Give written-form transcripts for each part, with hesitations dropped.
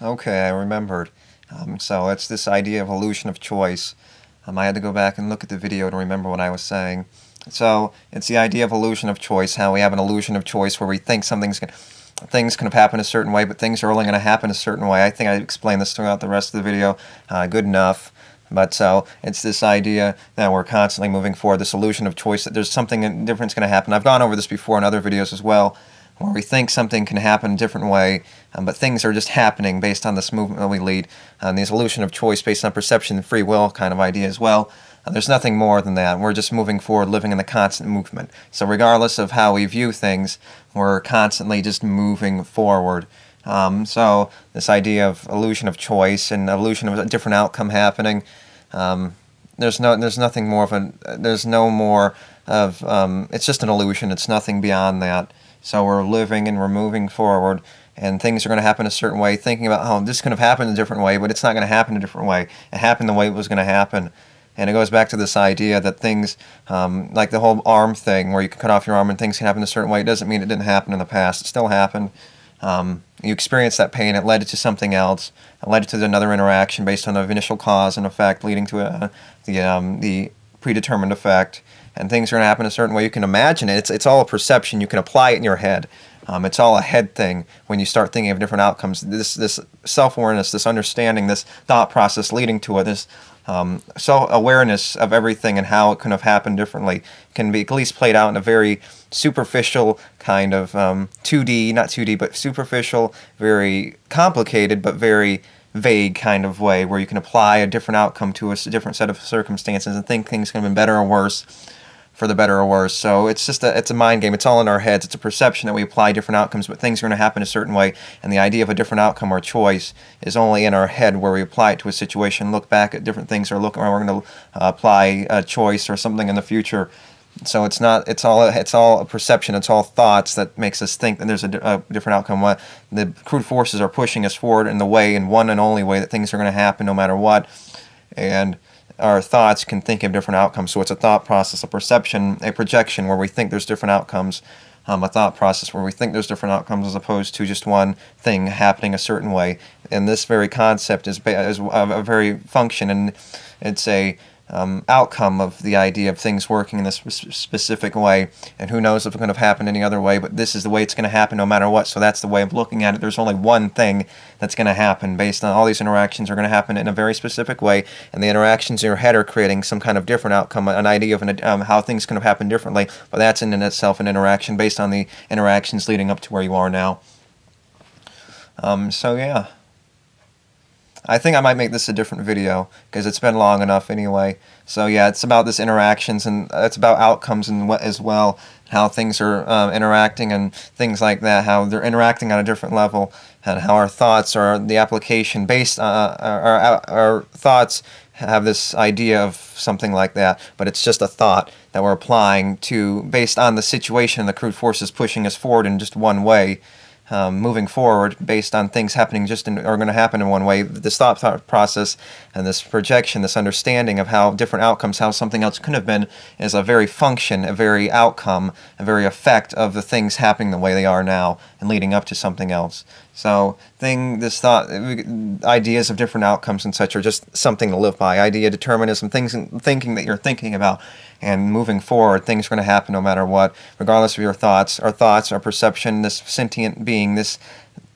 Okay, I remembered. So it's this idea of illusion of choice. I had to go back and look at the video to remember what I was saying. So it's the idea of illusion of choice, how we have an illusion of choice where we think things can have happened a certain way, but things are only going to happen a certain way. I think I explained this throughout the rest of the video good enough. But so it's this idea that we're constantly moving forward, this illusion of choice, that there's something different going to happen. I've gone over this before in other videos as well, where we think something can happen a different way, but things are just happening based on this movement that we lead. This illusion of choice based on perception and free will kind of idea as well. There's nothing more than that. We're just moving forward, living in the constant movement. So regardless of how we view things, we're constantly just moving forward. So this idea of illusion of choice and illusion of a different outcome happening, there's nothing more of there's no more of, it's just an illusion. It's nothing beyond that. So we're living and we're moving forward, and things are going to happen a certain way, thinking about, oh, this could have happened a different way, but it's not going to happen a different way. It happened the way it was going to happen. And it goes back to this idea that things, like the whole arm thing, where you can cut off your arm and things can happen a certain way, it doesn't mean it didn't happen in the past. It still happened. You experienced that pain, it led to something else, it led to another interaction based on the initial cause and effect, leading to the predetermined effect. And things are going to happen a certain way. You can imagine it. It's all a perception. You can apply it in your head. It's all a head thing when you start thinking of different outcomes. This self-awareness, this understanding, this thought process leading to it, this self-awareness of everything and how it could have happened differently can be at least played out in a very superficial kind of 2D, not 2D, but superficial, very complicated, but very vague kind of way, where you can apply a different outcome to a different set of circumstances and think things could have been better or worse, for the better or worse. So it's just it's a mind game. It's all in our heads. It's a perception that we apply different outcomes, but things are going to happen a certain way. And the idea of a different outcome or choice is only in our head, where we apply it to a situation, look back at different things, or look, or we're going to apply a choice or something in the future. So it's not. It's all a perception. It's all thoughts that makes us think that there's a different outcome. The crude forces are pushing us forward in the way, in one and only way, that things are going to happen no matter what. And our thoughts can think of different outcomes. So it's a thought process, a perception, a projection where we think there's different outcomes, a thought process where we think there's different outcomes as opposed to just one thing happening a certain way. And this very concept is a very function, and it's a outcome of the idea of things working in this specific way. And who knows if it could have happened any other way, but this is the way it's going to happen no matter what. So that's the way of looking at it. There's only one thing that's going to happen based on all these interactions are going to happen in a very specific way, and the interactions in your head are creating some kind of different outcome, an idea of how things could have happened differently, but that's in itself an interaction based on the interactions leading up to where you are now. So yeah, I think I might make this a different video because it's been long enough anyway. So yeah, it's about this interactions, and it's about outcomes and what as well, how things are interacting and things like that, how they're interacting on a different level, and how our thoughts are the application based our thoughts have this idea of something like that, but it's just a thought that we're applying to based on the situation and the crude forces pushing us forward in just one way. Moving forward based on things happening are going to happen in one way. This thought process and this projection, this understanding of how different outcomes, how something else could have been, is a very function, a very outcome, a very effect of the things happening the way they are now and leading up to something else. So ideas of different outcomes and such are just something to live by. Idea, determinism, thinking that you're thinking about, and moving forward, things are going to happen no matter what, regardless of your thoughts. Our thoughts, our perception, this sentient being, this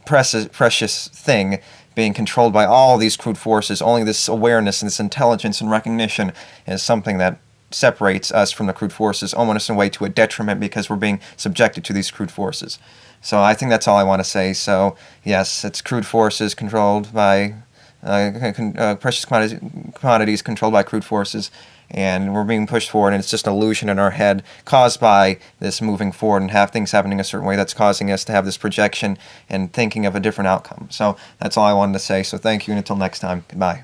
precious thing being controlled by all these crude forces. Only this awareness and this intelligence and recognition is something that separates us from the crude forces, almost in a way to a detriment, because we're being subjected to these crude forces. So I think that's all I want to say. So yes, it's crude forces controlled by precious commodities controlled by crude forces, and we're being pushed forward, and it's just an illusion in our head caused by this moving forward and have things happening a certain way that's causing us to have this projection and thinking of a different outcome. So that's all I wanted to say. So thank you, and until next time, goodbye.